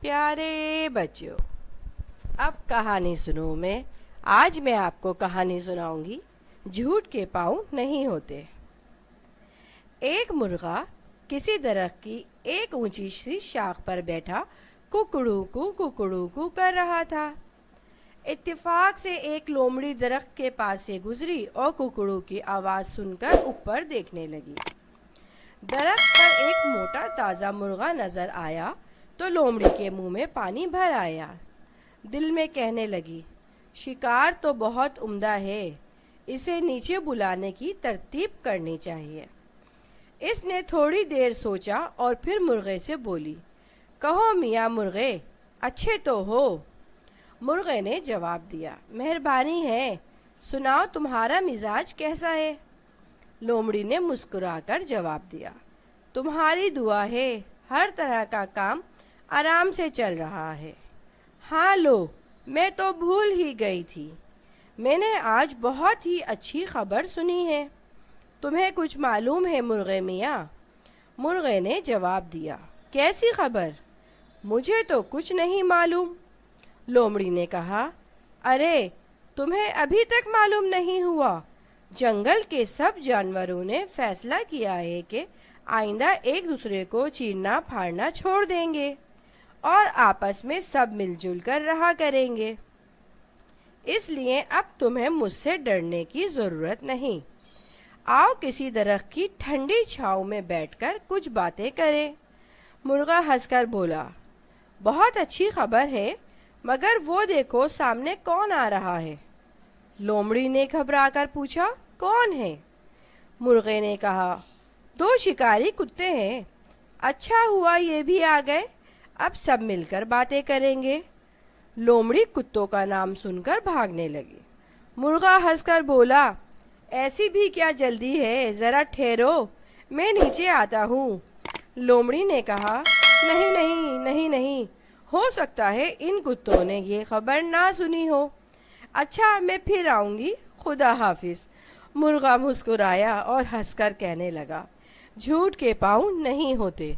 प्यारे बच्चों, अब कहानी सुनो। आज मैं आपको कहानी सुनाऊंगी, झूठ के पाँव नहीं होते। एक मुर्गा किसी दरख्त की एक ऊंची सी शाख पर बैठा कुकड़ू कू कर रहा था। इत्तेफाक से एक लोमड़ी दरख्त के पास से गुजरी और कुकड़ू की आवाज़ सुनकर ऊपर देखने लगी। दरख्त पर एक मोटा ताज़ा मुर्गा नजर आया तो लोमड़ी के मुंह में पानी भर आया। दिल में कहने लगी, शिकार तो बहुत उम्दा है, इसे नीचे बुलाने की तरतीब करनी चाहिए। इसने थोड़ी देर सोचा और फिर मुर्गे से बोली, कहो मियाँ मुर्गे, अच्छे तो हो? मुर्गे ने जवाब दिया, मेहरबानी है, सुनाओ तुम्हारा मिजाज कैसा है? लोमड़ी ने मुस्कुराकर जवाब दिया, तुम्हारी दुआ है, हर तरह का काम आराम से चल रहा है। हाँ लो, मैं तो भूल ही गई थी, मैंने आज बहुत ही अच्छी खबर सुनी है। तुम्हें कुछ मालूम है मुर्गे मियाँ? मुर्गे ने जवाब दिया, कैसी खबर? मुझे तो कुछ नहीं मालूम। लोमड़ी ने कहा, अरे तुम्हें अभी तक मालूम नहीं हुआ? जंगल के सब जानवरों ने फैसला किया है कि आइंदा एक दूसरे को चीरना फाड़ना छोड़ देंगे और आपस में सब मिलजुल कर रहा करेंगे। इसलिए अब तुम्हें मुझसे डरने की ज़रूरत नहीं। आओ किसी दरख्त की ठंडी छाँव में बैठकर कुछ बातें करें। मुर्गा हंसकर बोला, बहुत अच्छी खबर है, मगर वो देखो सामने कौन आ रहा है? लोमड़ी ने घबराकर पूछा, कौन है? मुर्गे ने कहा, दो शिकारी कुत्ते हैं। अच्छा हुआ ये भी आ गए, अब सब मिलकर बातें करेंगे। लोमड़ी कुत्तों का नाम सुनकर भागने लगी। मुर्गा हंसकर बोला, ऐसी भी क्या जल्दी है, ज़रा ठहरो, मैं नीचे आता हूँ। लोमड़ी ने कहा, नहीं नहीं नहीं नहीं, हो सकता है इन कुत्तों ने ये खबर ना सुनी हो। अच्छा, मैं फिर आऊँगी, खुदा हाफिज। मुर्गा मुस्कुराया और हंसकर कहने लगा, झूठ के पाँव नहीं होते।